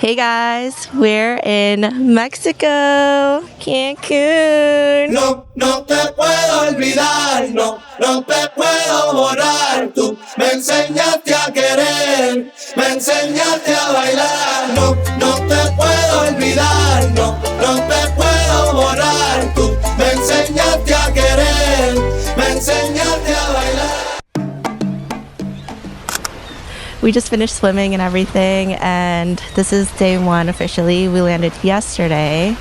Hey guys, we're in Mexico, Cancun. No, no te puedo olvidar, no, no te puedo borrar. Tú me enseñaste a querer, me enseñaste a bailar. No, no te puedo olvidar, no, no te puedo borrar. Tú me enseñaste a querer, me enseñaste a bailar. We just finished swimming and everything, and this is day one officially. We landed yesterday,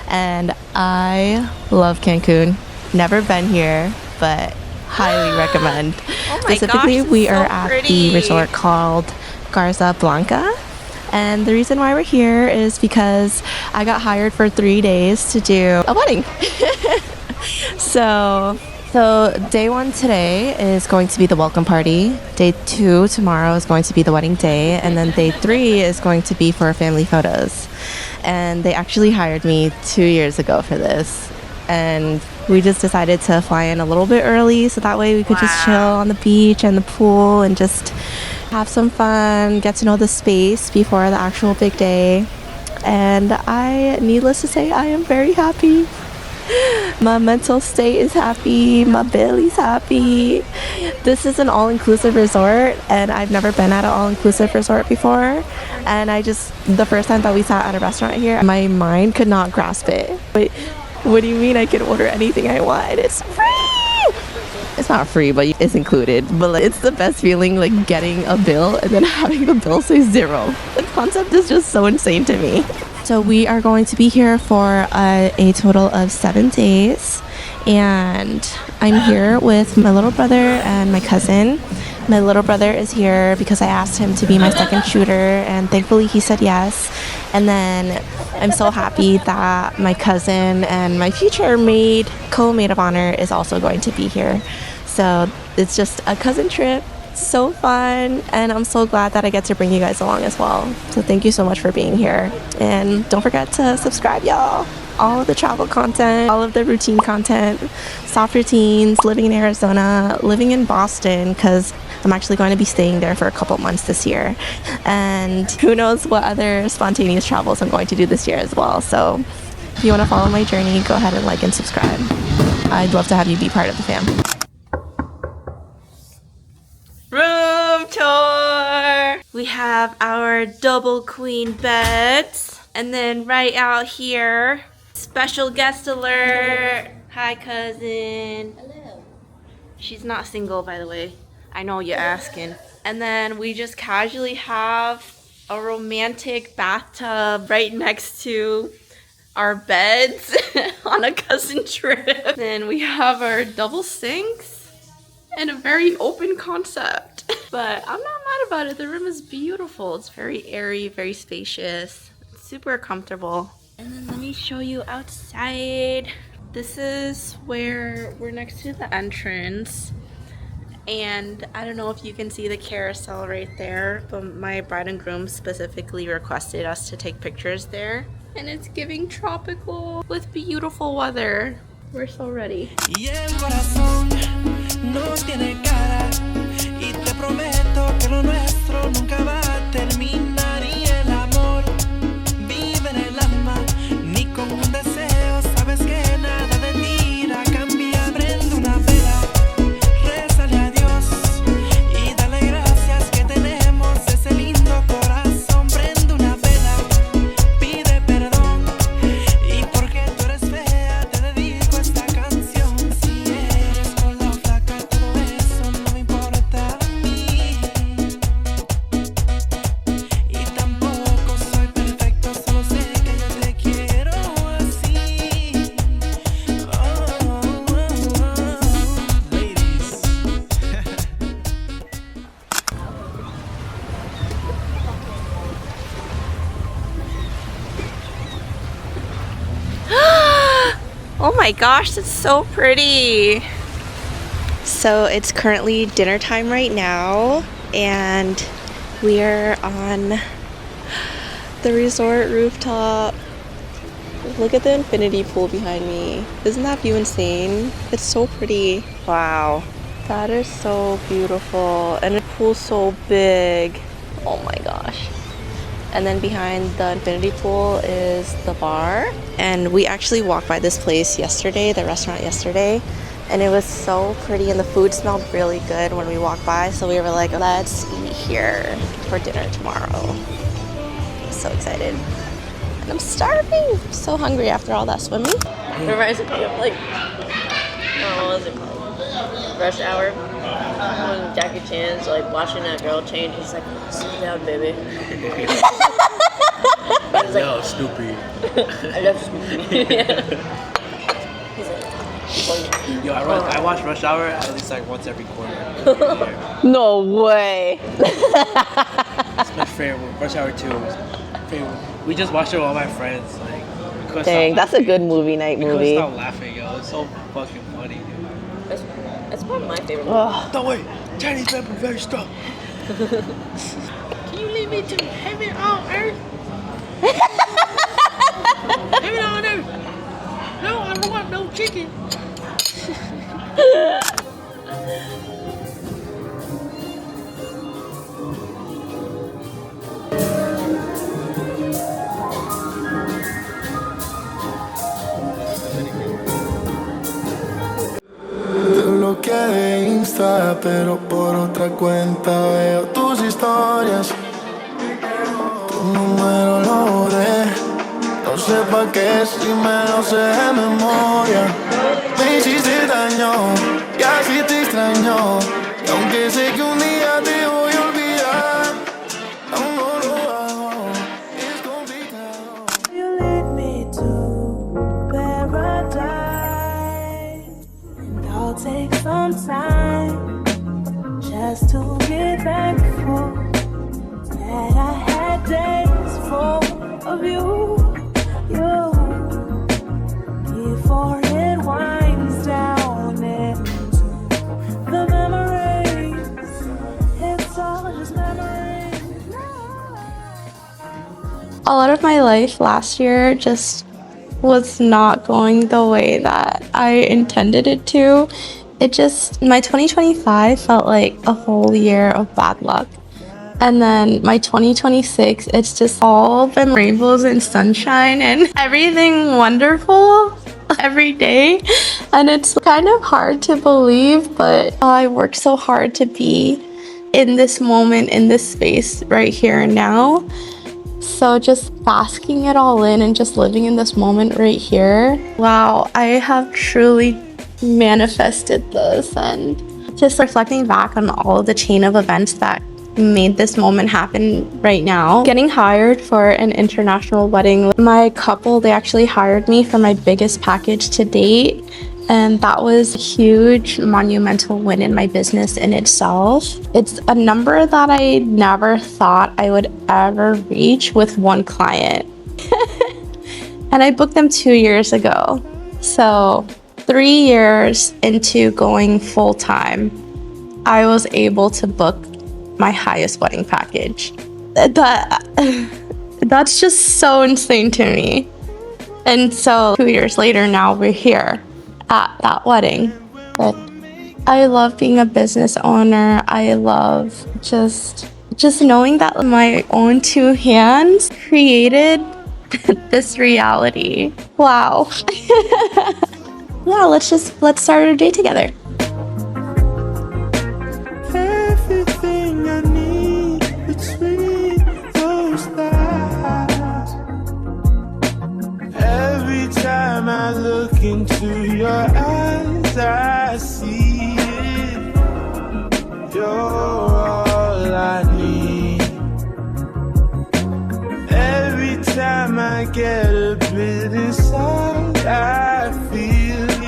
and I love Cancun. Never been here, but highly recommend. Oh my Specifically, gosh, we so are at pretty. the resort called Garza Blanca. And the reason why we're here is because I got hired for 3 days to do a wedding. So day one today is going to be the welcome party. Day two tomorrow is going to be the wedding day. And then day three is going to be for family photos. And they actually hired me 2 years ago for this. And we just decided to fly in a little bit early so that way we could just chill on the beach and the pool and just have some fun, get to know the space before the actual big day. And needless to say, I am very happy. My mental state is happy, my belly's happy. This is an all-inclusive resort, and I've never been at an all-inclusive resort before. And the first time that we sat at a restaurant here, my mind could not grasp it. But what do you mean I can order anything I want? It's free! It's not free, but it's included. But it's the best feeling, like getting a bill and then having the bill say zero. The concept is just so insane to me. So we are going to be here for a total of 7 days, and I'm here with my little brother and my cousin. My little brother is here because I asked him to be my second shooter, and thankfully he said yes. And then I'm so happy that my cousin and my future co-maid of honor is also going to be here. So it's just a cousin trip. So fun, and I'm so glad that I get to bring you guys along as well. So thank you so much for being here, and don't forget to subscribe, y'all. All of the travel content, all of the routine content, soft routines, living in Arizona, living in Boston, because I'm actually going to be staying there for a couple months this year, and who knows what other spontaneous travels I'm going to do this year as well. So if you want to follow my journey, go ahead and like and subscribe. I'd love to have you be part of the fam. Room tour! We have our double queen beds. And then right out here, special guest alert. Hi, cousin. Hello. She's not single, by the way. I know you're asking. And then we just casually have a romantic bathtub right next to our beds on a cousin trip. Then we have our double sinks. And a very open concept. But I'm not mad about it. The room is beautiful. It's very airy, very spacious, super comfortable. And then let me show you outside. This is where we're next to the entrance. And I don't know if you can see the carousel right there, but my bride and groom specifically requested us to take pictures there. And it's giving tropical with beautiful weather. We're so ready. No tiene cara y te prometo que lo nuestro nunca va a terminar y el amor vive en el alma ni con un deseo sabes que nada de ti irá a cambiar. Prende una vela, rézale a Dios y dale gracias que tenemos ese lindo corazón. Prende una vela, pide perdón y porque tú eres fea te dedico esta canción. Si eres gorda o flaca todo eso no me importa a mí y tampoco soy perfecto, solo sé que yo te quiero así. Ladies. Oh my gosh, that's so pretty. So it's currently dinner time right now, and we are on the resort rooftop. Look at the infinity pool behind me. Isn't that view insane? It's so pretty. Wow, that is so beautiful. And the pool's so big. Oh my gosh. And then behind the infinity pool is the bar. And we actually walked by this place yesterday, the restaurant yesterday, and it was so pretty and the food smelled really good when we walked by. So we were like, let's eat here for dinner tomorrow. I'm so excited. And I'm starving. I'm so hungry after all that swimming. It reminds me of like, what was it called? Rush Hour. When Jackie Chan's like watching that girl change, he's like, slow down, baby. I love Snoopy. I love Snoopy. Yeah. He's like, Yo, I watch Rush Hour at least like once every quarter. Yeah. No way. It's my favorite. Rush Hour 2 was favorite. We just watched it with all my friends. Like, dang, that's a good movie night movie. We couldn't stop laughing, yo. It's so fucking funny, dude. That's probably my favorite movie. No way, Chinese pepper very strong. Can you lead me to heaven on earth? Heaven on earth. No, I don't want no chicken. Bloqueé de Insta, pero por otra cuenta veo tus historias. Tu número lo borré, no sé pa' qué si me lo sé de memoria. Me hiciste daño, y así te extraño. Y aunque sé que un día te voy a olvidar, aún no lo hago, es complicado. You lead me to paradise, and I'll take some time just to get thankful that I had days full of you, before it winds down into the memories. It's all just memories. A lot of my life last year just was not going the way that I intended it to. My 2025 felt like a whole year of bad luck. And then my 2026, it's just all been rainbows and sunshine and everything wonderful every day. And it's kind of hard to believe, but I worked so hard to be in this moment, in this space right here and now. So just basking it all in and just living in this moment right here. Wow, I have truly manifested this, and just reflecting back on all of the chain of events that made this moment happen right now. Getting hired for an international wedding. My couple, they actually hired me for my biggest package to date. And that was a huge monumental win in my business in itself. It's a number that I never thought I would ever reach with one client. And I booked them 2 years ago. So 3 years into going full time, I was able to book my highest wedding package. That's just so insane to me. And so 2 years later, now we're here at that wedding. But I love being a business owner. I love just knowing that my own two hands created this reality. Wow. Yeah, let's start our day together. Everything I need between those thighs. Every time I look into your eyes, I see it. You're all I need. Every time I get a bit inside, I feel it.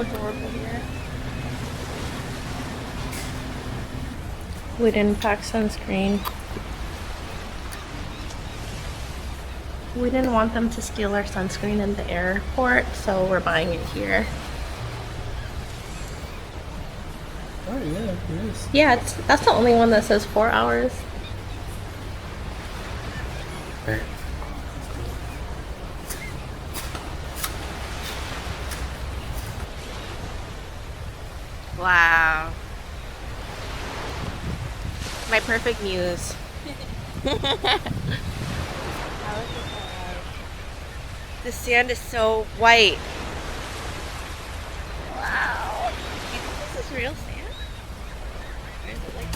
so adorable here. We didn't pack sunscreen. We didn't want them to steal our sunscreen in the airport, so we're buying it here. Oh yeah, it is. Yeah, that's the only one that says 4 hours. Right. Wow. My perfect muse. The sand is so white. Wow. Do you think this is real sand? Or is it like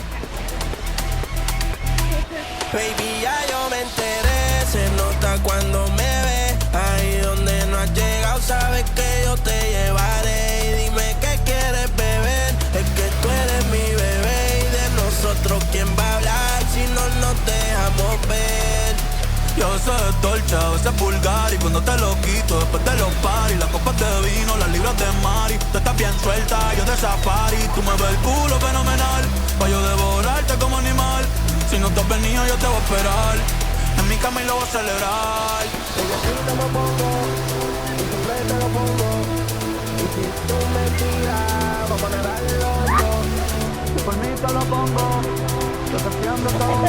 Baby, ya yo me enteré, se nota cuando me ve. Ahí donde no has llegado, sabes que yo te llevaré. Y dime qué quieres beber, es que tú eres mi bebé. Y de nosotros, ¿quién va a hablar si no nos dejamos ver? Yo sé de Dolce, a veces vulgar. Y cuando te lo quito, después de los paris, las copas de vino, las libras de Mari. Tú estás bien suelta, yo de safari. Tú me ves el culo fenomenal, pa' yo devorarte como animal. Si no te has venido, yo te voy a esperar. En mi cama y lo voy a celebrar. Ella sí te lo pongo, y siempre te lo pongo. Y si tú me tiras, vamos a darle loco. Y por mí te lo pongo, yo te haciendo todo.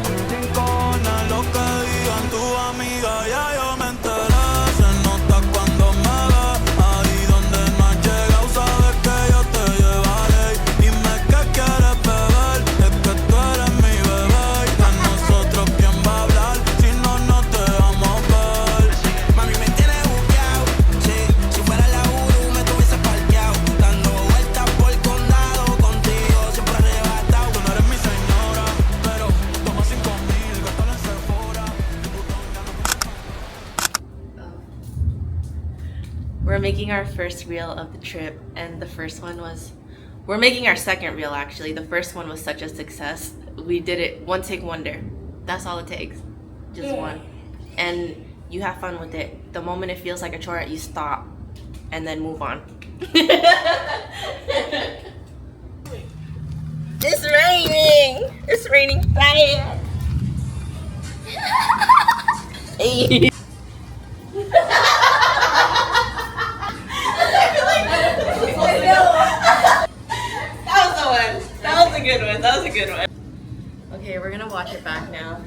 En mi rincón, a lo que digan tu amiga, ya yo me enteré. Se nota cuando me ves, ahí donde no has llegado, sabes que yo te llevaré. Dime qué quieres beber, es que tú eres mi bebé. Y de nosotros, ¿quién va a hablar si no nos dejamos ver? Mami, me tienes buqueado, sí. Si fuera la Uru, me tuviese parqueado. Dando vueltas por el condado, contigo siempre arrebatado. Tú no eres mi señora, pero toma 5,000, gástalo en Sephora. We're making our first reel of the trip, and the first one was, we're making our second reel actually. The first one was such a success. We did it one take wonder. That's all it takes, just one. And you have fun with it. The moment it feels like a chore, you stop and then move on. It's raining. It's raining fast. Hey. That was a good one. That was a good one. Okay, we're gonna watch it back now.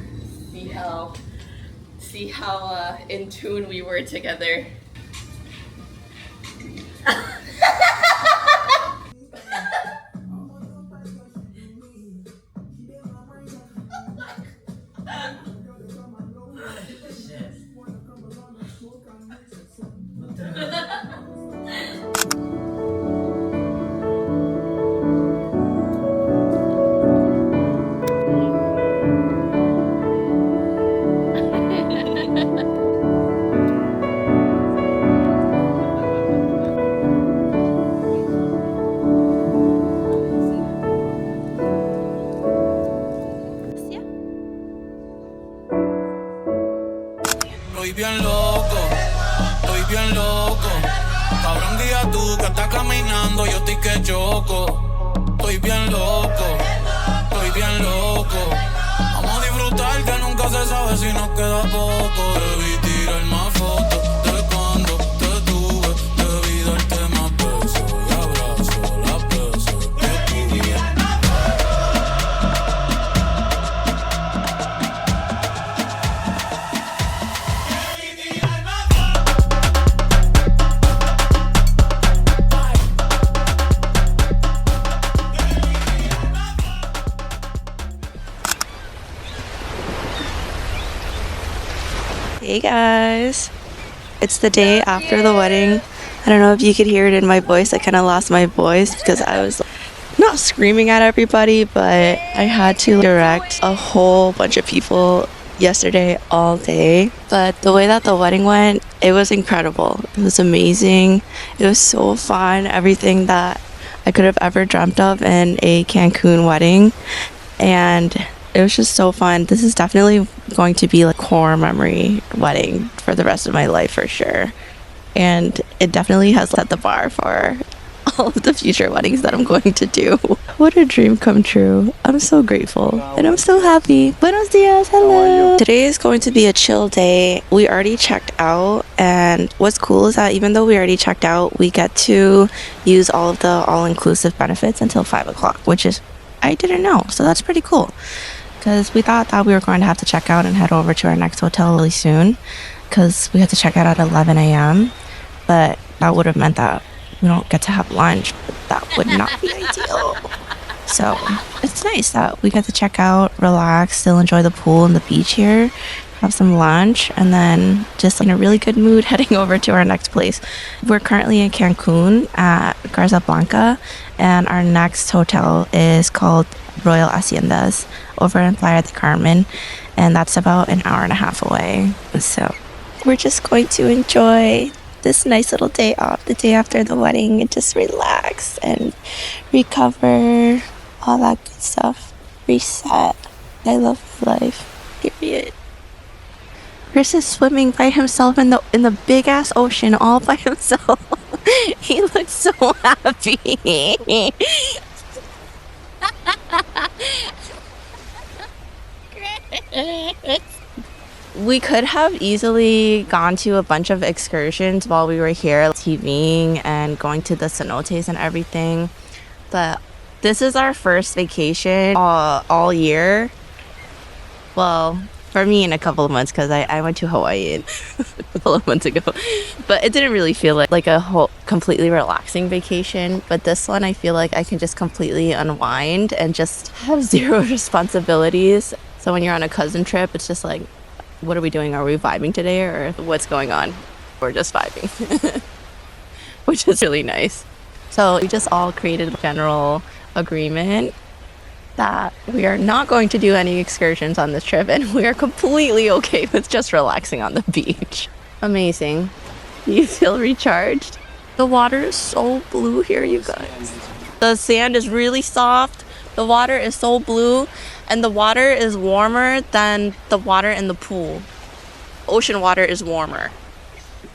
See how in tune we were together. Estoy bien loco. Cabrón, guía tú que estás caminando, yo estoy que choco. Estoy bien loco. Vamos a disfrutar que nunca se sabe si nos queda poco. Debí tirar más fotos de cuando te tuve. Debí darte más besos y abrazos, las veces que tuve. Hey guys, it's the day after the wedding. I don't know if you could hear it in my voice. I kind of lost my voice because I was not screaming at everybody, but I had to direct a whole bunch of people yesterday all day. But the way that the wedding went, it was incredible. It was amazing. It was so fun. Everything that I could have ever dreamt of in a Cancun wedding. And it was just so fun. This is definitely going to be like core memory wedding for the rest of my life for sure. and it definitely has set the bar for all of the future weddings that I'm going to do. What a dream come true. I'm so grateful and I'm so happy. Buenos dias, hello. Today is going to be a chill day. We already checked out, and what's cool is that even though we already checked out, we get to use all of the all-inclusive benefits until 5 o'clock, which is, I didn't know, so that's pretty cool. Because we thought that we were going to have to check out and head over to our next hotel really soon, because we had to check out at 11 a.m. But that would have meant that we don't get to have lunch. That would not be ideal. So it's nice that we get to check out, relax, still enjoy the pool and the beach here, have some lunch, and then just in a really good mood heading over to our next place. We're currently in Cancun at Garza Blanca, and our next hotel is called Royal Haciendas over in Playa del Carmen, and that's about an hour and a half away. So we're just going to enjoy this nice little day off, the day after the wedding, and just relax and recover, all that good stuff. Reset. I love life. Period. Chris is swimming by himself in the big ass ocean all by himself. He looks so happy. We could have easily gone to a bunch of excursions while we were here, TVing and going to the cenotes and everything. But this is our first vacation all year. Well, for me in a couple of months, because I went to Hawaii a couple of months ago. But it didn't really feel like a whole completely relaxing vacation. But this one, I feel like I can just completely unwind and just have zero responsibilities. So when you're on a cousin trip, it's just like, what are we doing? Are we vibing today, or what's going on? We're just vibing, which is really nice. So we just all created a general agreement that we are not going to do any excursions on this trip, and we are completely okay with just relaxing on the beach. Amazing. Do you feel recharged? The water is so blue here, you guys. The sand is really soft. The water is so blue, and the water is warmer than the water in the pool. Ocean water is warmer,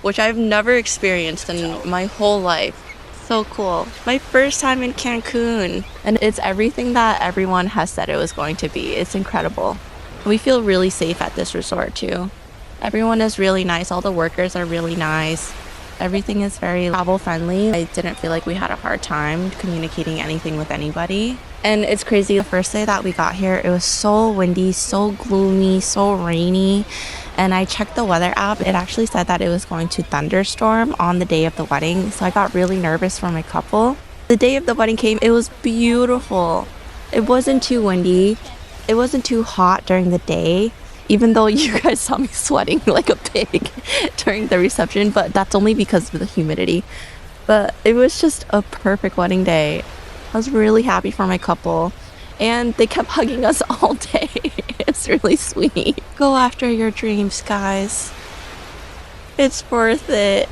which I've never experienced in my whole life. So cool. My first time in Cancun, and it's everything that everyone has said it was going to be. It's incredible. We feel really safe at this resort too. Everyone is really nice. All the workers are really nice. Everything is very travel friendly. I didn't feel like we had a hard time communicating anything with anybody. And it's crazy, the first day that we got here, it was so windy, so gloomy, so rainy. And I checked the weather app. It actually said that it was going to thunderstorm on the day of the wedding. So I got really nervous for my couple. The day of the wedding came, it was beautiful. It wasn't too windy. It wasn't too hot during the day, even though you guys saw me sweating like a pig during the reception, but that's only because of the humidity. But it was just a perfect wedding day. I was really happy for my couple, and they kept hugging us all day. It's really sweet. Go after your dreams, guys. It's worth it.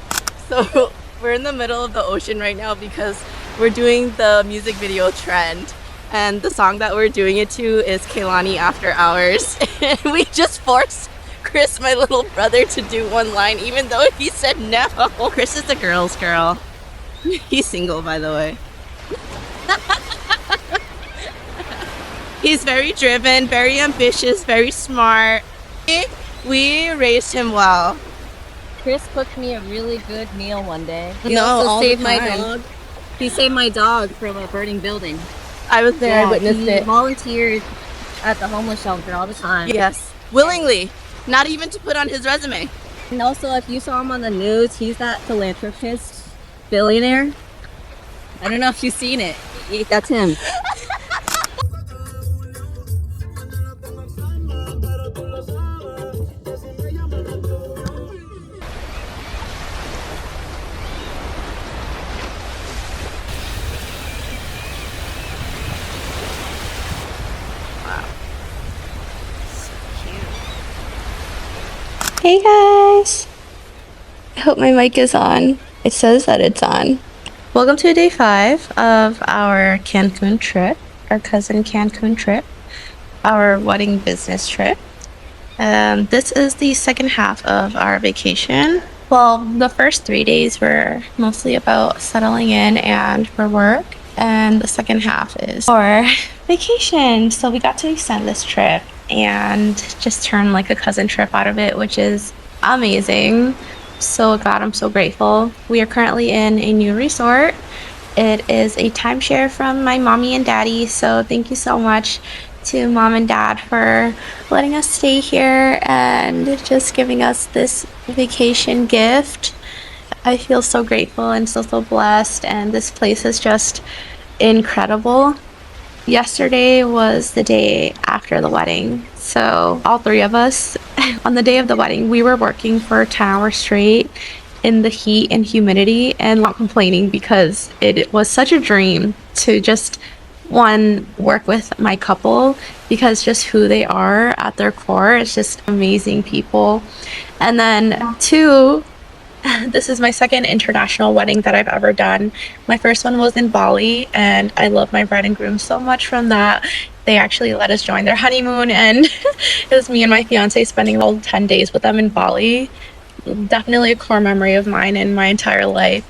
So we're in the middle of the ocean right now because we're doing the music video trend. And the song that we're doing it to is Kehlani After Hours. And we just forced Chris, my little brother, to do one line, even though he said no. Chris is the girl's girl. He's single, by the way. He's very driven, very ambitious, very smart. We raised him well. Chris cooked me a really good meal one day. He No, also all saved the my time. dog. He saved my dog from a burning building. I was there, I witnessed he it. volunteered at the homeless shelter all the time. Yes, willingly. Not even to put on his resume. And also, if you saw him on the news, he's that philanthropist billionaire. I don't know if you've seen it. That's him. Hey guys! I hope my mic is on. It says that it's on. Welcome to day 5 of our Cancun trip, our cousin Cancun trip, our wedding business trip. This is the second half of our vacation. Well, the first 3 days were mostly about settling in and for work, and the second half is for vacation. So we got to extend this trip and just turn like a cousin trip out of it, which is amazing. So glad, I'm so grateful. We are currently in a new resort. It is a timeshare from my mommy and daddy, so thank you so much to mom and dad for letting us stay here and just giving us this vacation gift. I feel so grateful and so blessed, and this place is just incredible. Yesterday was the day after the wedding, so all three of us on the day of the wedding, we were working for 10 hours straight in the heat and humidity and not complaining, because it was such a dream to just work with my couple, because just who they are at their core is just amazing people. And then two, this is my second international wedding that I've ever done. My first one was in Bali, and I love my bride and groom so much from that. They actually let us join their honeymoon, and it was me and my fiance spending all 10 days with them in Bali. Definitely a core memory of mine in my entire life.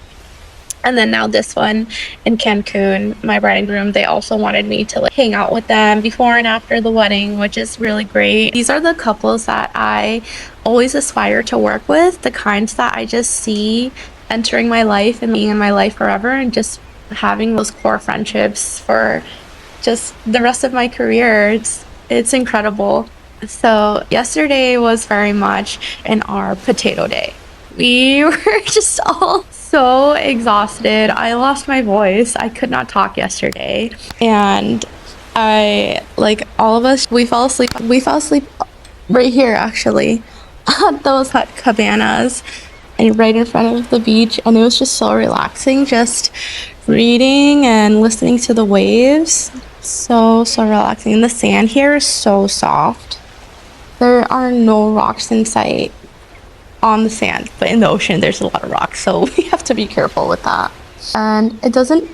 And then now this one in Cancun, my bride and groom, they also wanted me to hang out with them before and after the wedding, which is really great. These are the couples that I always aspire to work with, the kinds that I just see entering my life and being in my life forever, and just having those core friendships for just the rest of my career. It's incredible. So yesterday was very much in our potato day. We were just all so exhausted. I lost my voice. I could not talk yesterday. And all of us, we fell asleep. We fell asleep right here, actually, at those hut cabanas and right in front of the beach. And it was just so relaxing, just reading and listening to the waves. So relaxing. And the sand here is so soft. There are no rocks in sight on the sand, but in the ocean there's a lot of rocks, so we have to be careful with that. And it doesn't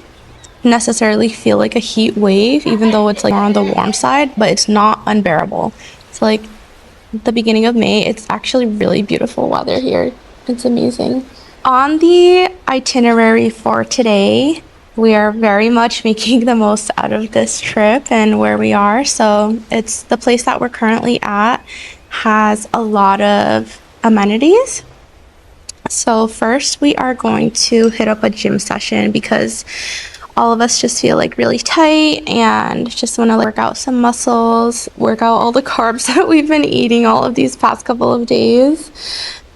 necessarily feel like a heat wave, even though it's more on the warm side, but it's not unbearable. It's the beginning of May. It's actually really beautiful weather here. It's amazing. On the itinerary for today, we are very much making the most out of this trip and where we are. So it's the place that we're currently at has a lot of amenities. So first we are going to hit up a gym session, because all of us just feel really tight and just want to work out some muscles, work out all the carbs that we've been eating all of these past couple of days.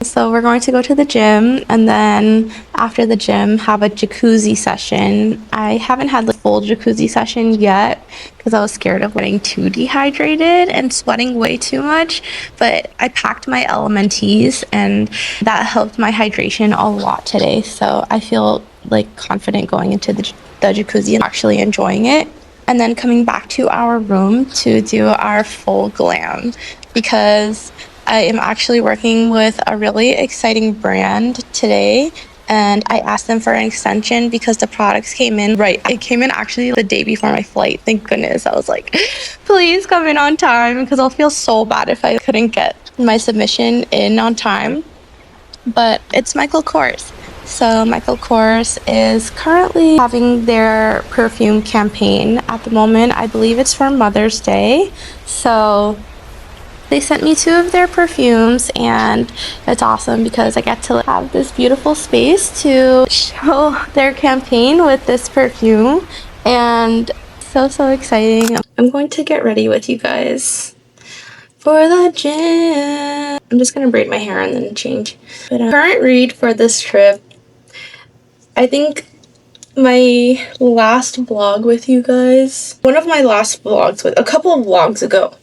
So we're going to go to the gym, and then after the gym have a jacuzzi session. I haven't had the full jacuzzi session yet because I was scared of getting too dehydrated and sweating way too much, but I packed my LMNTs and that helped my hydration a lot today. So I feel confident going into the jacuzzi and actually enjoying it. And then coming back to our room to do our full glam, because I am actually working with a really exciting brand today, and I asked them for an extension because the products came in right. It came in actually the day before my flight. Thank goodness. I was like, please come in on time, because I'll feel so bad if I couldn't get my submission in on time. But it's Michael Kors. So Michael Kors is currently having their perfume campaign at the moment. I believe it's for Mother's Day. So they sent me 2 of their perfumes, and it's awesome because I get to have this beautiful space to show their campaign with this perfume, and so exciting. I'm going to get ready with you guys for the gym. I'm just gonna braid my hair and then change. But current read for this trip, I think my last vlog with you guys, one of my last vlogs with a couple of vlogs ago,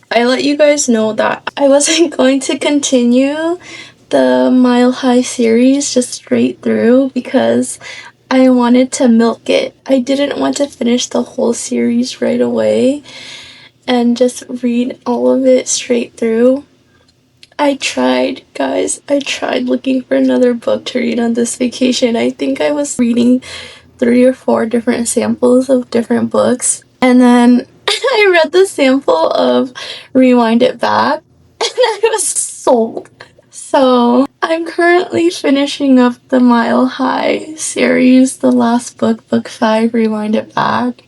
I let you guys know that I wasn't going to continue the Mile High series just straight through because I wanted to milk it. I didn't want to finish the whole series right away and just read all of it straight through. I tried, guys. I tried looking for another book to read on this vacation. I think I was reading 3 or 4 different samples of different books. And then I read the sample of Rewind It Back, and I was sold. So, I'm currently finishing up the Mile High series, the last book, book 5, Rewind It Back.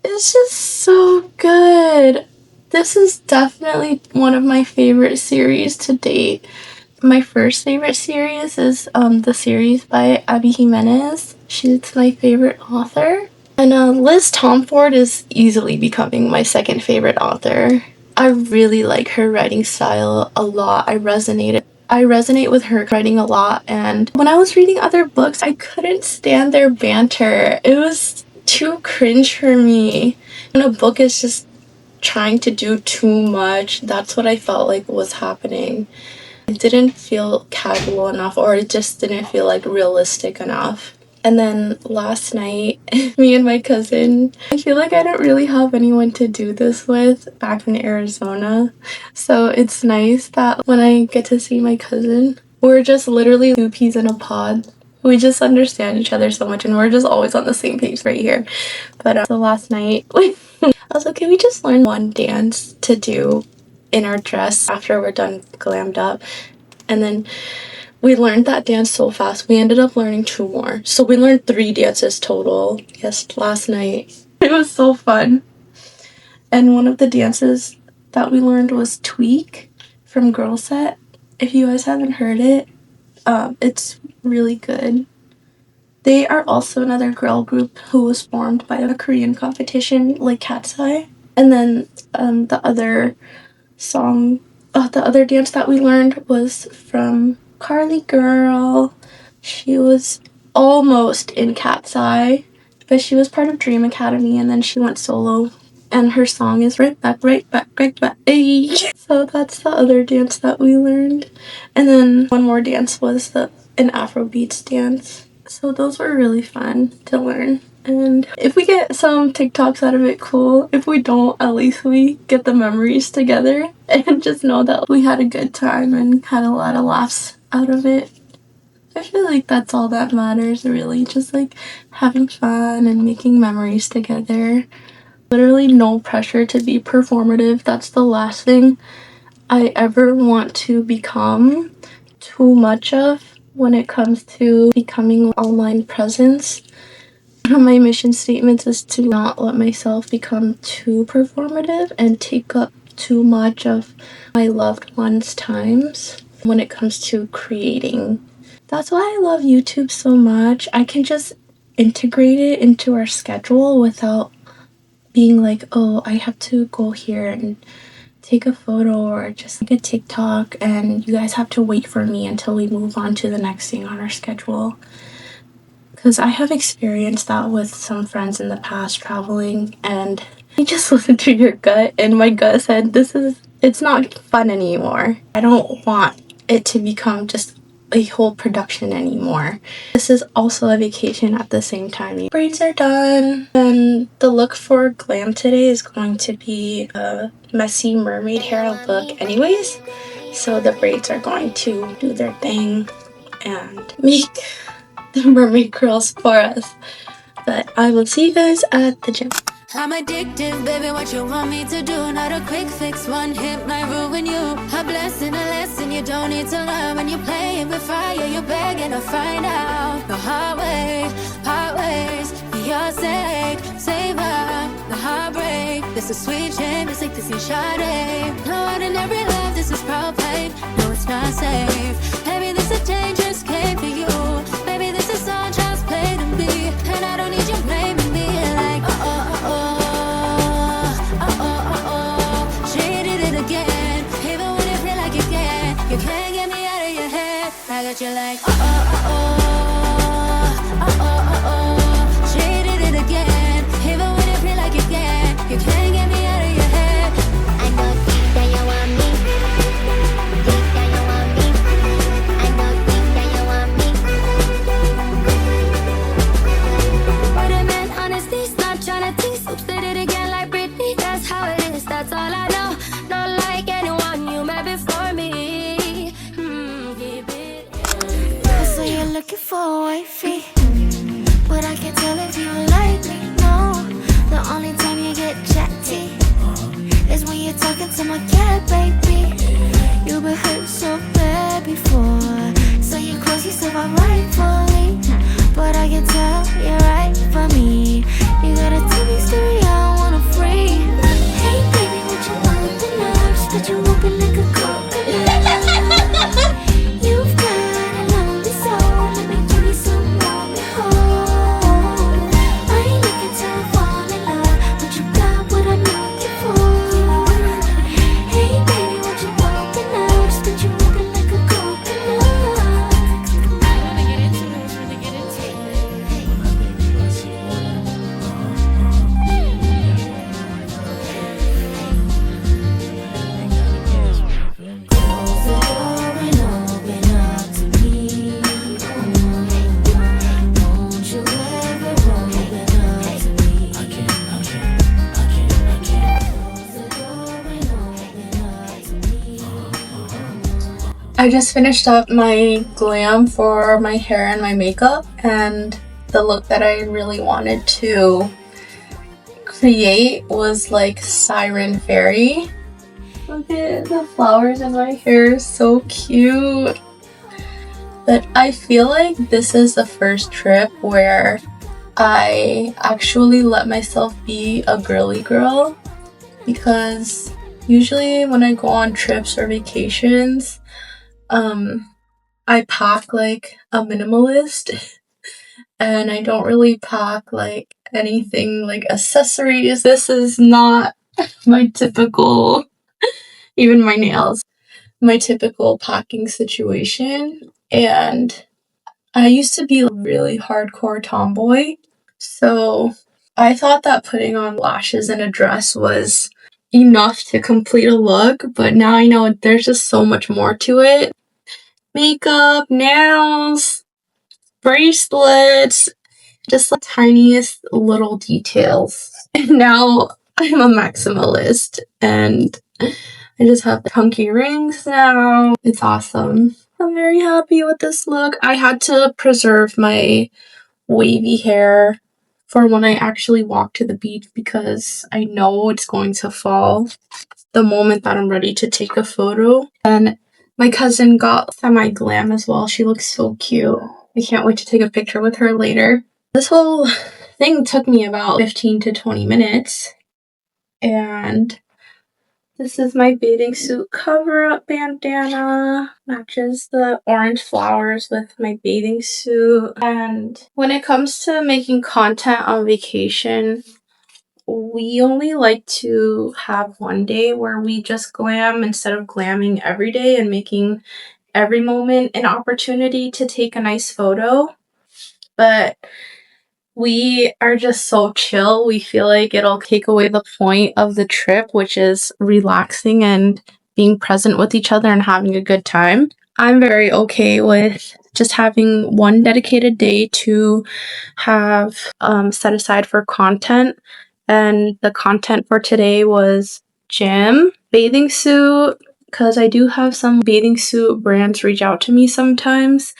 It's just so good. This is definitely one of my favorite series to date. My first favorite series is the series by Abby Jimenez. She's my favorite author. And Liz Tomford is easily becoming my second favorite author. I really like her writing style a lot. I resonate with her writing a lot, and when I was reading other books, I couldn't stand their banter. It was too cringe for me. When a book is just trying to do too much, that's what I felt like was happening. It didn't feel casual enough, or it just didn't feel like realistic enough. And then last night, me and my cousin, I feel like I don't really have anyone to do this with back in Arizona. So it's nice that when I get to see my cousin, we're just literally two peas in a pod. We just understand each other so much, and we're just always on the same page right here. But so last night, I was like, can we just learn one dance to do in our dress after we're done glammed up? And then we learned that dance so fast. We ended up learning 2 more. So we learned 3 dances total. Yes, last night. It was so fun. And one of the dances that we learned was Tweak from Girl Set. If you guys haven't heard it, it's really good. They are also another girl group who was formed by a Korean competition like Cat's Eye. And then the other dance that we learned was from Girly Girl. She was almost in Cat's Eye, but she was part of Dream Academy and then she went solo. And her song is Right Back, Right Back, Right Back, ay. So that's the other dance that we learned. And then one more dance was an Afrobeats dance. So those were really fun to learn. And if we get some TikToks out of it, cool. If we don't, at least we get the memories together and just know that we had a good time and had a lot of laughs out of it. I feel like that's all that matters, really. Just like having fun and making memories together. Literally no pressure to be performative. That's the last thing I ever want to become too much of when it comes to becoming an online presence. One of my mission statements is to not let myself become too performative and take up too much of my loved ones' times when it comes to creating. That's why I love YouTube so much. I can just integrate it into our schedule without being like, oh, I have to go here and take a photo or just like a TikTok and you guys have to wait for me until we move on to the next thing on our schedule. Because I have experienced that with some friends in the past traveling, and I just listened to your gut, and my gut said, it's not fun anymore. I don't want it to become just a whole production anymore. This is also a vacation at the same time. Braids are done, and the look for glam today is going to be a messy mermaid hair look anyways. So the braids are going to do their thing and make the mermaid curls for us. But I will see you guys at the gym. I'm addictive, baby, what you want me to do? Not a quick fix, one hit might ruin you. A blessing, a lesson you don't need to learn. When you playing with fire, you're begging to find out. The hard way, part ways, for your sake. Savor the heartbreak. This is sweet shame, it's like this is Sade. No ordinary love, this is propane. No, it's not safe. Baby, this is dangerous game for you. Baby, this is all just play to me. And I don't need you blaming me like, again, even when you feel like you can't get me out of your head. I got you like, she did it again, even when you feel like you can't get me out of your head. I know that you want me, that you want me, I know that you want me. But a man, honesty's not trying to tease. Oops, did it again like Britney, that's how it is, that's all I know. Not like anyone you met before me. Keep it. So you're looking talking to my cat, baby. You've been hurt so bad before, so you close yourself up rightfully. But I can tell you're right for me. You got a TV story, I wanna free. Hey baby, what you want the nerves? But you open like a coconut. You've got a lonely soul, let me give you some warm and hold. I ain't looking to fall in love, but you got what I'm looking for. Hey baby, what you want the nerves? But you open like a coconut. Wanna get into it, wanna get into it. Close the door and open up to me. Won't you ever open up to me? I can't. Close the door and open up to me. I just finished up my glam for my hair and my makeup, and the look that I really wanted to create was like Siren Fairy. Look at the flowers in my hair, so cute. But I feel like this is the first trip where I actually let myself be a girly girl, because usually when I go on trips or vacations, I pack like a minimalist and I don't really pack like anything like accessories. This is not my typical, even my nails, my typical packing situation. And I used to be a really hardcore tomboy, so I thought that putting on lashes and a dress was enough to complete a look, but now I know there's just so much more to it. Makeup, nails, bracelets, just the tiniest little details. And now I'm a maximalist and I just have the hunky rings now. It's awesome. I'm very happy with this look. I had to preserve my wavy hair for when I actually walk to the beach because I know it's going to fall the moment that I'm ready to take a photo. And my cousin got semi-glam as well. She looks so cute. I can't wait to take a picture with her later. This whole thing took me about 15 to 20 minutes. And this is my bathing suit cover-up bandana. Matches the orange flowers with my bathing suit. And when it comes to making content on vacation, we only like to have one day where we just glam instead of glamming every day and making every moment an opportunity to take a nice photo. But we are just so chill. We feel like it'll take away the point of the trip, which is relaxing and being present with each other and having a good time. I'm very okay with just having one dedicated day to have set aside for content. And the content for today was gym, bathing suit, because I do have some bathing suit brands reach out to me sometimes,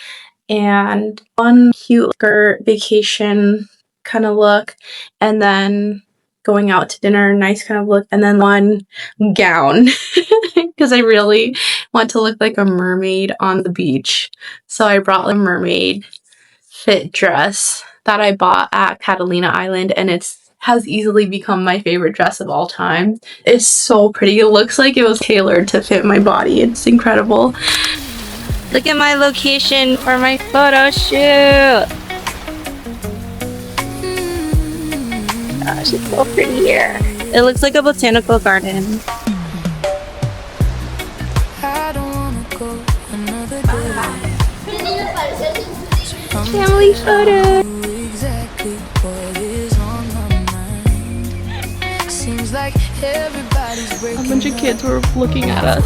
and one cute skirt vacation kind of look, and then going out to dinner, nice kind of look, and then one gown because I really want to look like a mermaid on the beach. So I brought like a mermaid fit dress that I bought at Catalina Island, and has easily become my favorite dress of all time. It's so pretty. It looks like it was tailored to fit my body. It's incredible. Look at my location for my photo shoot. Gosh, it's so pretty here. It looks like a botanical garden. I don't wanna go another day. Family photo. Exactly what is on my mind. Seems like everybody's breaking. A bunch of kids were looking at us.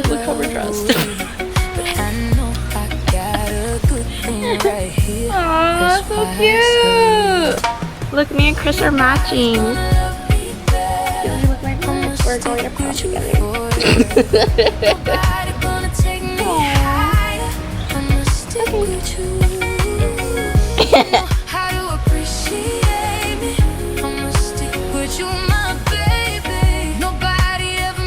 Look how we're dressed. But I know I got a good thing right here. Aww, so cute. Look, me and Chris are matching. You look like we're going to prom together. How you appreciate me? I'ma stick with you, my baby. Nobody ever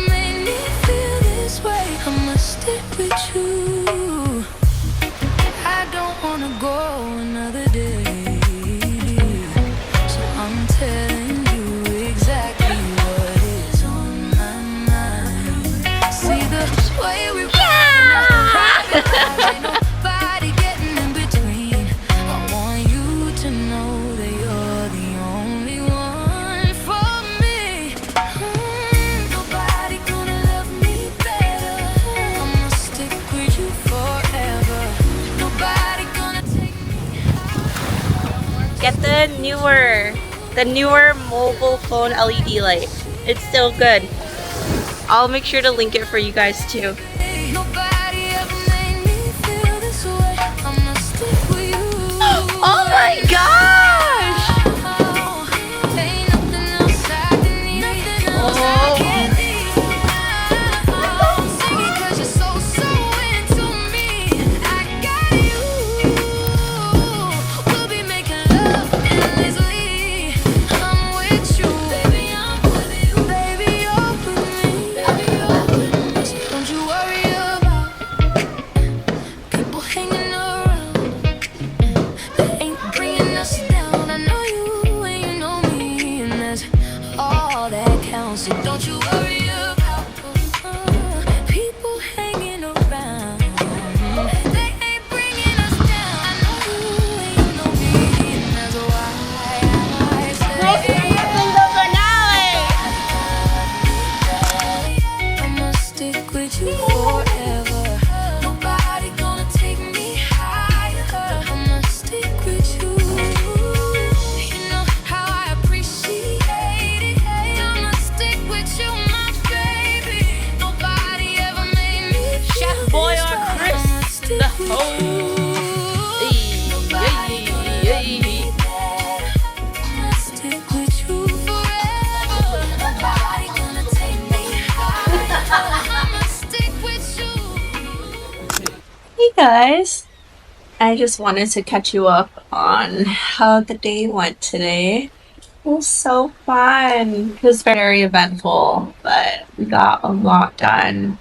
get the newer mobile phone LED light. It's still good. I'll make sure to link it for you guys too. Oh my gosh! Hey guys, I just wanted to catch you up on how the day went today. It was so fun. It was very eventful, but we got a lot done.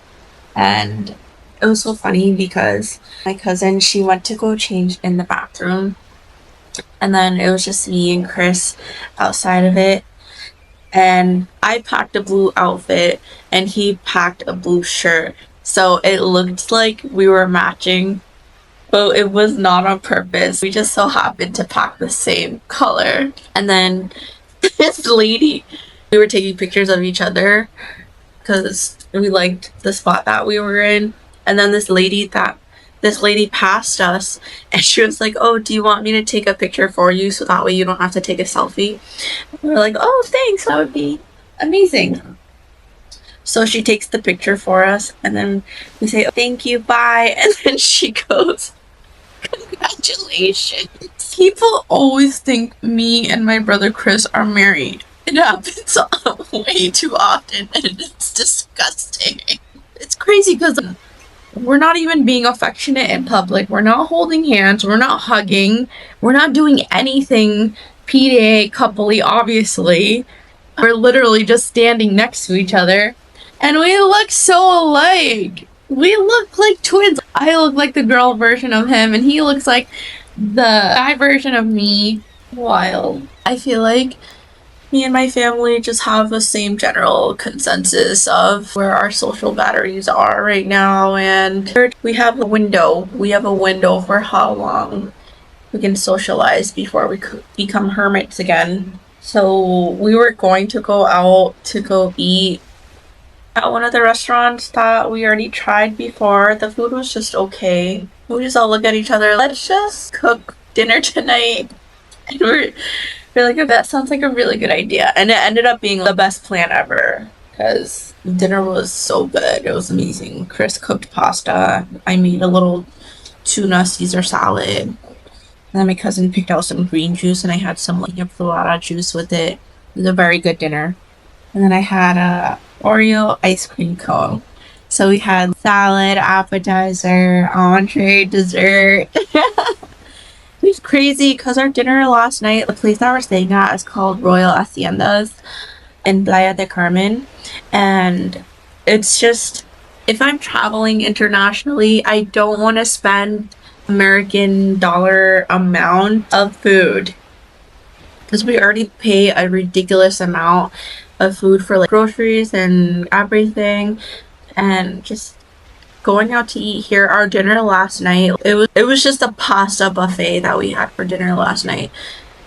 And it was so funny because my cousin, she went to go change in the bathroom. And then it was just me and Chris outside of it. And I packed a blue outfit and he packed a blue shirt. So it looked like we were matching, but it was not on purpose. We just so happened to pack the same color. And then this lady, we were taking pictures of each other because we liked the spot that we were in. And then this lady passed us and she was like, "Oh, do you want me to take a picture for you so that way you don't have to take a selfie?" We were like, "Oh, thanks, that would be amazing." So she takes the picture for us and then we say, "Thank you, bye." And then she goes, "Congratulations." People always think me and my brother Chris are married. It happens way too often and it's disgusting. It's crazy because we're not even being affectionate in public. We're not holding hands. We're not hugging. We're not doing anything PDA coupley, obviously. We're literally just standing next to each other. And we look so alike. We look like twins. I look like the girl version of him, and he looks like the guy version of me. Wild. I feel like me and my family just have the same general consensus of where our social batteries are right now, and we have a window. We have a window for how long we can socialize before we become hermits again. So we were going to go out to go eat at one of the restaurants that we already tried before. The food was just okay. We just all look at each other, let's just cook dinner tonight. And we're like, that sounds like a really good idea. And it ended up being the best plan ever because dinner was so good. It was amazing. Chris cooked pasta. I made a little tuna Caesar salad. And then my cousin picked out some green juice and I had some like Florida juice with it. It was a very good dinner. And then I had a Oreo ice cream cone. So we had salad, appetizer, entree, dessert. It was crazy because our dinner last night, the place that we're staying at is called Royal Haciendas in Playa del Carmen. And it's just, if I'm traveling internationally, I don't want to spend American dollar amount of food because we already pay a ridiculous amount of food for like groceries and everything. And just going out to eat here, our dinner last night, it was just a pasta buffet that we had for dinner last night,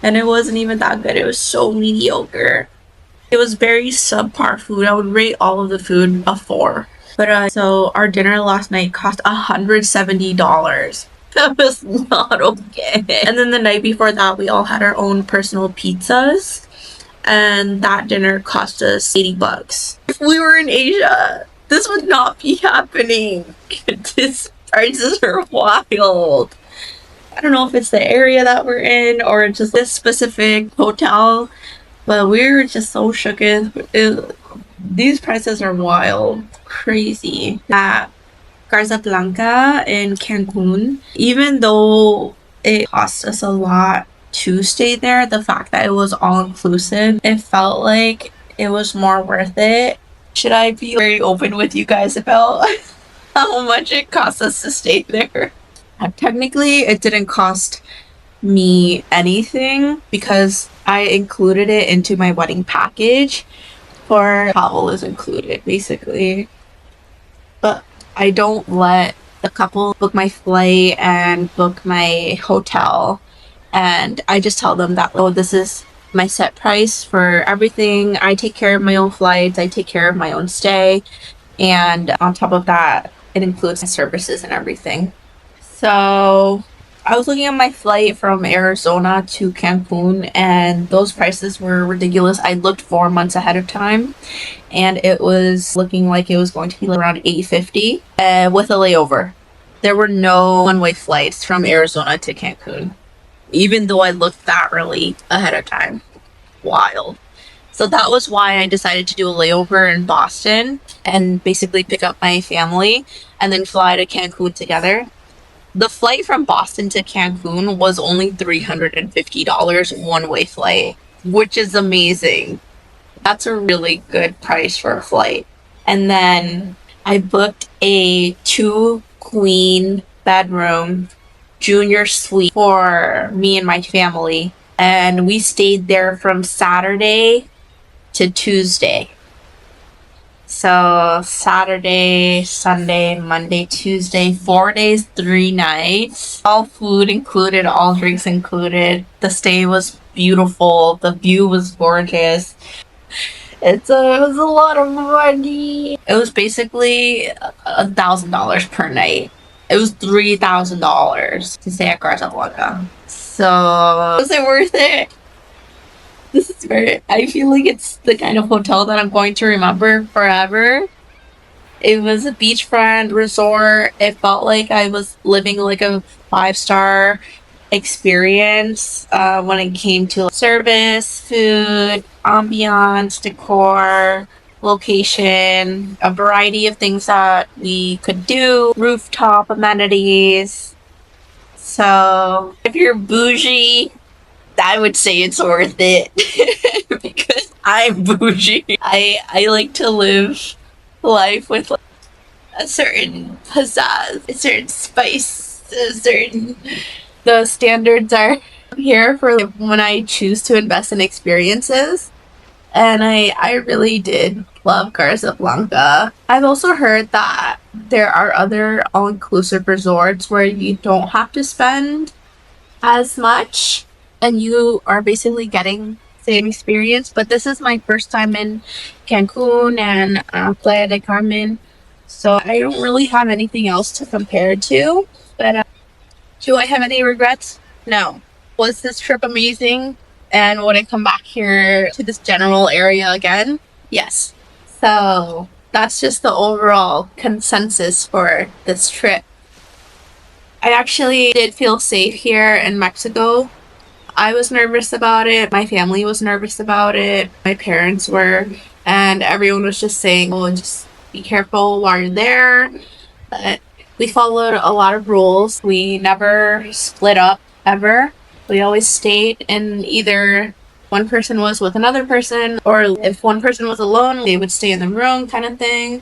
and it wasn't even that good. It was so mediocre. It was very subpar food. I would rate all of the food a 4. But so our dinner last night cost $170. That was not okay. And then the night before that, we all had our own personal pizzas. And that dinner cost us $80. If we were in Asia, this would not be happening. These prices are wild. I don't know if it's the area that we're in or just this specific hotel, but we were just so shook. These prices are wild, crazy. At Garza Blanca in Cancun, even though it cost us a lot to stay there, the fact that it was all inclusive, it felt like it was more worth it. Should I be very open with you guys about how much it cost us to stay there? Technically, it didn't cost me anything because I included it into my wedding package, for travel is included basically. But I don't let the couple book my flight and book my hotel, and I just tell them that, oh, this is my set price for everything. I take care of my own flights, I take care of my own stay, and on top of that, it includes my services and everything. So I was looking at my flight from Arizona to Cancun, and those prices were ridiculous. I looked 4 months ahead of time, and it was looking like it was going to be around $850 with a layover. There were no one-way flights from Arizona to Cancun, even though I looked that early ahead of time. Wild. So that was why I decided to do a layover in Boston and basically pick up my family and then fly to Cancun together. The flight from Boston to Cancun was only $350 one-way flight, which is amazing. That's a really good price for a flight. And then I booked a 2-queen bedroom junior suite for me and my family. And we stayed there from Saturday to Tuesday. So Saturday, Sunday, Monday, Tuesday, 4 days, 3 nights. All food included, all drinks included. The stay was beautiful. The view was gorgeous. It was a lot of money. It was basically $1,000 per night. It was $3,000 to stay at Garza Blanca. So was it worth it? This is I feel like it's the kind of hotel that I'm going to remember forever. It was a beachfront resort. It felt like I was living like a 5-star experience when it came to service, food, ambiance, decor, location, a variety of things that we could do, rooftop amenities. So if you're bougie, I would say it's worth it because I'm bougie. I like to live life with like a certain pizzazz, a certain spice, the standards are here for when I choose to invest in experiences. And I really did love Garza Blanca. I've also heard that there are other all-inclusive resorts where you don't have to spend as much and you are basically getting the same experience. But this is my first time in Cancun and Playa del Carmen, so I don't really have anything else to compare to. But do I have any regrets? No. Was this trip amazing? And would I come back here to this general area again? Yes. So that's just the overall consensus for this trip. I actually did feel safe here in Mexico. I was nervous about it. My family was nervous about it. My parents were. And everyone was just saying, oh, just be careful while you're there. But we followed a lot of rules. We never split up, ever. We always stayed in either one person was with another person, or if one person was alone, they would stay in the room kind of thing.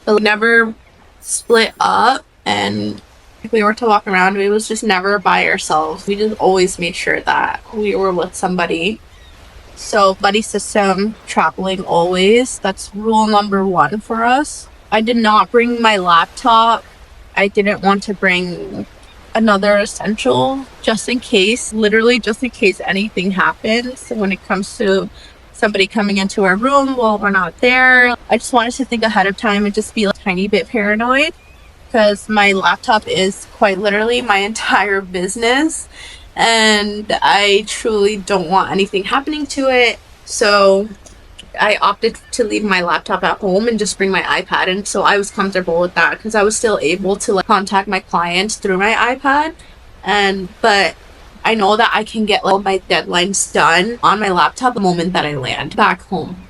But we never split up, and if we were to walk around, we was just never by ourselves. We just always made sure that we were with somebody. So buddy system, traveling always. That's rule number 1 for us. I did not bring my laptop. I didn't want to bring another essential just in case, literally just in case anything happens when it comes to somebody coming into our room while we're not there. I just wanted to think ahead of time and just be a tiny bit paranoid. because my laptop is quite literally my entire business, and I truly don't want anything happening to it. So I opted to leave my laptop at home and just bring my iPad in, so I was comfortable with that because I was still able to like contact my clients through my iPad. But I know that I can get all my deadlines done on my laptop the moment that I land back home.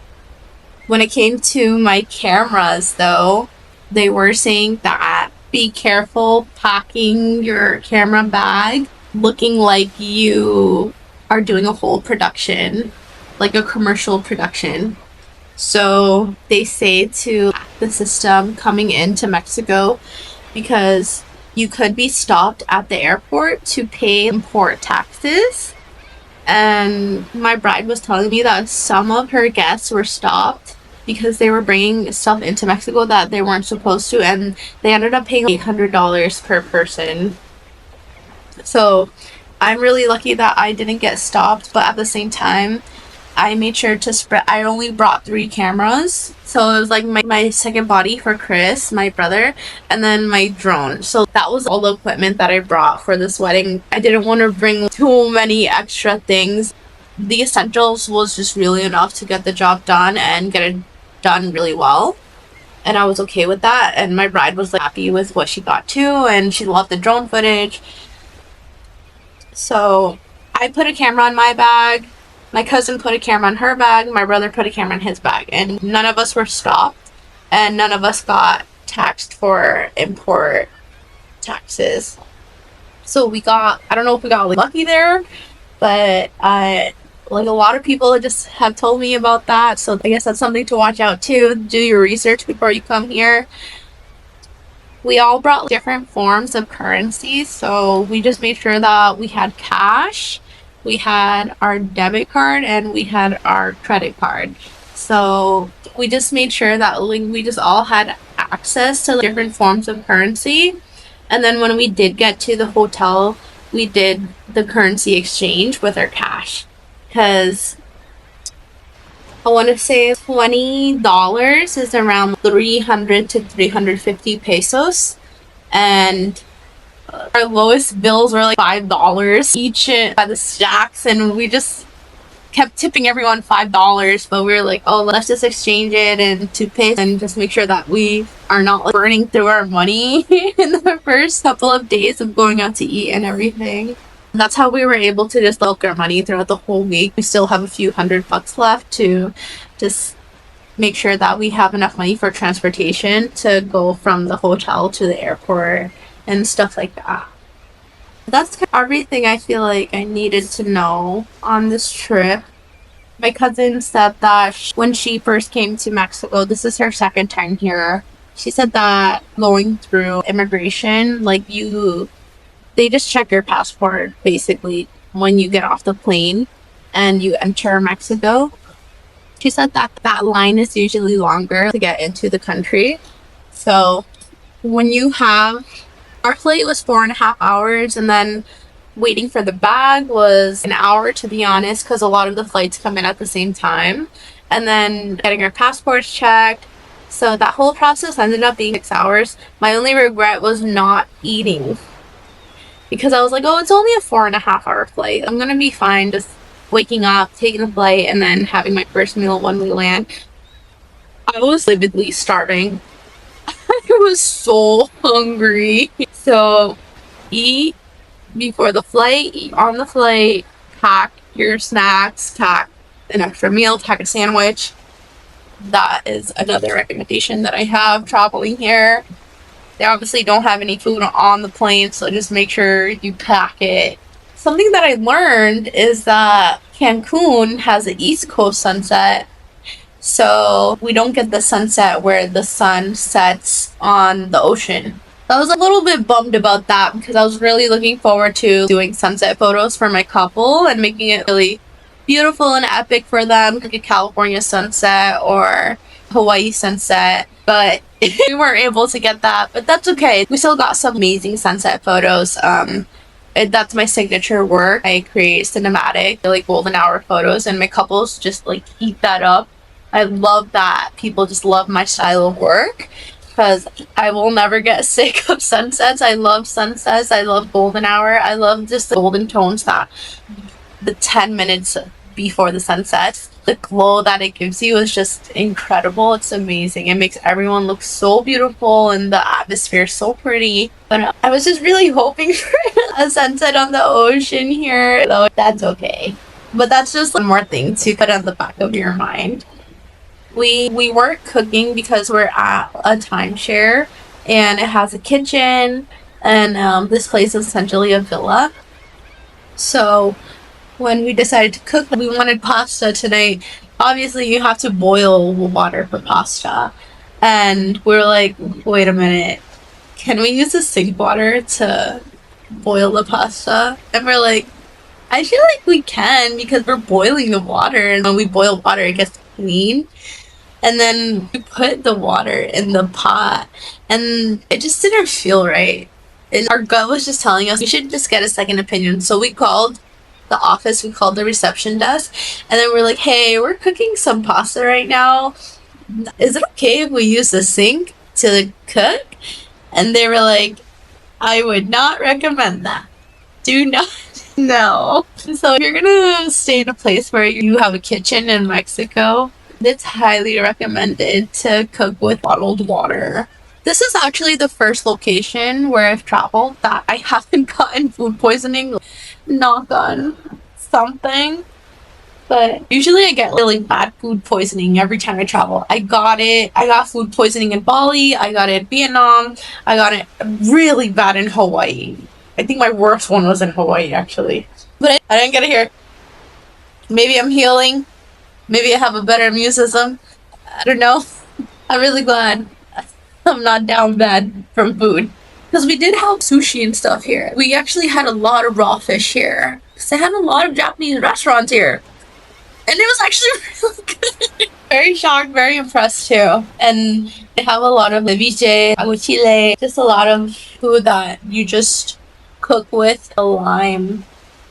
When it came to my cameras though, they were saying that be careful packing your camera bag looking like you are doing a whole production, like a commercial production. So they say to hack the system coming into Mexico because you could be stopped at the airport to pay import taxes. And my bride was telling me that some of her guests were stopped because they were bringing stuff into Mexico that they weren't supposed to, and they ended up paying $800 per person. So I'm really lucky that I didn't get stopped, but at the same time, I made sure to spread. I only brought 3 cameras, so it was like my second body for Chris, my brother, and then my drone. So that was all the equipment that I brought for this wedding. I didn't want to bring too many extra things. The essentials was just really enough to get the job done and get it done really well, and I was okay with that. And my bride was like happy with what she got too, and she loved the drone footage. So I put a camera in my bag, my cousin put a camera in her bag, my brother put a camera in his bag, and none of us were stopped, and none of us got taxed for import taxes. So we got, I don't know if we got lucky there, but like a lot of people just have told me about that. So I guess that's something to watch out too. Do your research before you come here. We all brought different forms of currency, so we just made sure that we had cash, we had our debit card, and we had our credit card. So we just made sure that we just all had access to different forms of currency. And then when we did get to the hotel, we did the currency exchange with our cash, because I want to say $20 is around 300 to 350 pesos, and our lowest bills were like $5 each by the stacks, and we just kept tipping everyone $5. But we were like, oh, let's just exchange it and to pay and just make sure that we are not like burning through our money in the first couple of days of going out to eat and everything. That's how we were able to just bulk our money throughout the whole week. We still have a few $100 left to just make sure that we have enough money for transportation to go from the hotel to the airport and stuff like that. That's kind of everything I feel like I needed to know on this trip. My cousin said that when she first came to Mexico, this is her second time here, she said that going through immigration, like they just check your passport basically when you get off the plane and you enter Mexico. She said that that line is usually longer to get into the country. So when you have, our flight was 4.5 hours, and then waiting for the bag was an hour, to be honest, because a lot of the flights come in at the same time, and then getting our passports checked. So that whole process ended up being 6 hours. My only regret was not eating, because I was like, oh, it's only a 4.5 hour flight. I'm gonna be fine just waking up, taking the flight, and then having my first meal when we land. I was vividly starving. I was so hungry. So eat before the flight, eat on the flight, pack your snacks, pack an extra meal, pack a sandwich. That is another recommendation that I have traveling here. They obviously don't have any food on the plane, so just make sure you pack it. Something that I learned is that Cancun has an East Coast sunset, so we don't get the sunset where the sun sets on the ocean. I was a little bit bummed about that because I was really looking forward to doing sunset photos for my couple and making it really beautiful and epic for them, like a California sunset or Hawaii sunset, but we weren't able to get that. But that's okay. We still got some amazing sunset photos. That's my signature work. I create cinematic, like golden hour photos, and my couples just like eat that up. I love that people just love my style of work. because I will never get sick of sunsets. I love sunsets. I love golden hour. I love just the golden tones that the 10 minutes before the sunset, the glow that it gives you is just incredible. It's amazing. It makes everyone look so beautiful and the atmosphere is so pretty. But I was just really hoping for a sunset on the ocean here, though that's okay. But that's just one more thing to put on the back of your mind. We weren't cooking because we're at a timeshare and it has a kitchen, and this place is essentially a villa. So when we decided to cook, we wanted pasta tonight. Obviously, you have to boil water for pasta. And we're like, wait a minute, can we use the sink water to boil the pasta? And we're like, I feel like we can because we're boiling the water. And when we boil water, it gets clean. And then we put the water in the pot. And it just didn't feel right. And our gut was just telling us we should just get a second opinion. So we called the office, we called the reception desk, and then we're like, hey, we're cooking some pasta right now. Is it okay if we use the sink to cook? And they were like, I would not recommend that. Do not. No. So if you're gonna stay in a place where you have a kitchen in Mexico, it's highly recommended to cook with bottled water. This is actually the first location where I've traveled that I haven't gotten food poisoning. Knock on something. But usually I get really bad food poisoning every time I travel. I got food poisoning in Bali. I got it in Vietnam. I got it really bad in Hawaii. I think my worst one was in Hawaii, actually. But I didn't get it here. Maybe I'm healing. Maybe I have a better immune system. I don't know. I'm really glad I'm not down bad from food. Because we did have sushi and stuff here. We actually had a lot of raw fish here. Because they had a lot of Japanese restaurants here. And it was actually really good. Very shocked, very impressed too. And they have a lot of ceviche, aguachile, just a lot of food that you just cook with a lime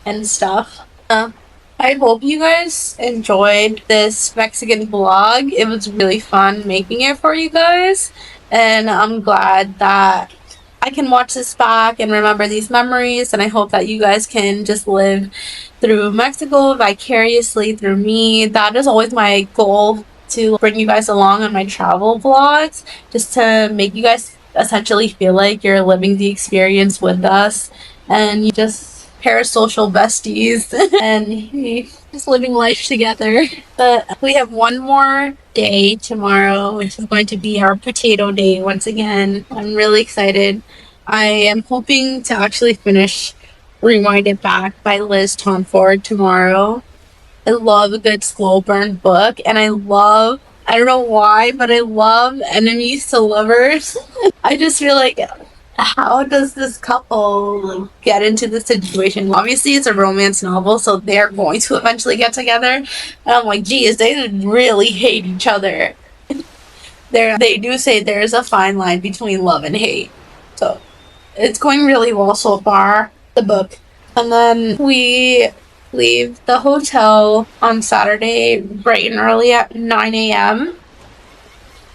and stuff. I hope you guys enjoyed this Mexican vlog. It was really fun making it for you guys. And I'm glad that I can watch this back and remember these memories, and I hope that you guys can just live through Mexico vicariously through me. That is always my goal, to bring you guys along on my travel vlogs, just to make you guys essentially feel like you're living the experience with us, and you just parasocial besties and just living life together. But we have one more day tomorrow, which is going to be our potato day once again. I'm really excited. I am hoping to actually finish Rewind It Back by Liz Tomford tomorrow. I love a good slow burn book, and I don't know why, but I love enemies to lovers. I just feel like, how does this couple get into this situation? Obviously, it's a romance novel, so they're going to eventually get together. And I'm like, geez, they really hate each other. They do say there's a fine line between love and hate. So it's going really well so far, the book. And then we leave the hotel on Saturday bright and early at 9 a.m.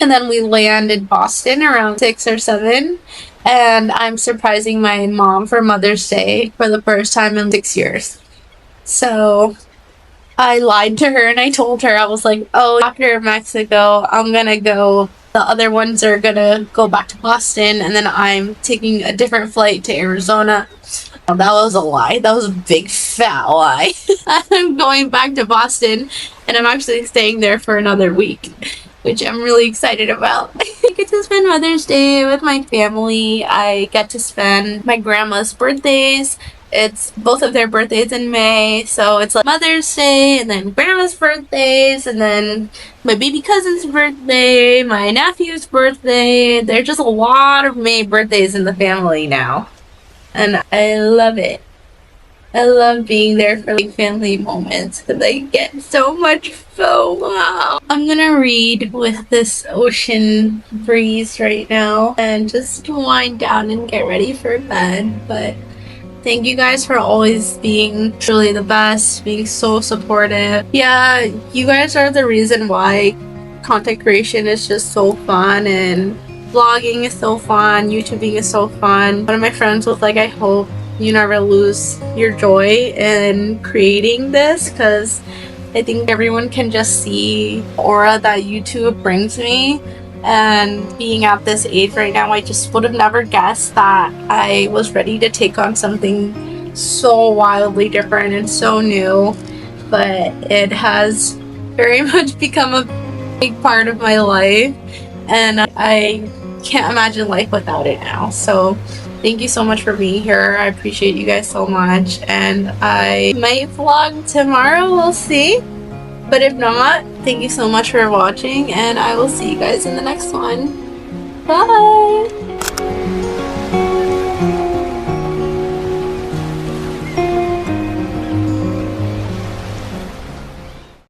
And then we land in Boston around 6 or 7. And I'm surprising my mom for Mother's Day for the first time in 6 years. So I lied to her and I told her, I was like, oh, after Mexico, I'm gonna go. The other ones are gonna go back to Boston, and then I'm taking a different flight to Arizona. Oh, that was a lie. That was a big fat lie. I'm going back to Boston, and I'm actually staying there for another week, which I'm really excited about. I get to spend Mother's Day with my family. I get to spend my grandma's birthdays. It's both of their birthdays in May, so it's like Mother's Day, and then grandma's birthdays, and then my baby cousin's birthday, my nephew's birthday. There's just a lot of May birthdays in the family now, and I love it. I love being there for like family moments because I get so much FOMO. I'm gonna read with this ocean breeze right now and just wind down and get ready for bed. But thank you guys for always being truly the best, being so supportive. Yeah, you guys are the reason why content creation is just so fun, and vlogging is so fun, YouTubing is so fun. One of my friends was like, I hope you never lose your joy in creating this, because I think everyone can just see the aura that YouTube brings me. And being at this age right now, I just would have never guessed that I was ready to take on something so wildly different and so new. But it has very much become a big part of my life, and I can't imagine life without it now. So thank you so much for being here. I appreciate you guys so much, and I might vlog tomorrow, we'll see. But if not, thank you so much for watching, and I will see you guys in the next one. Bye!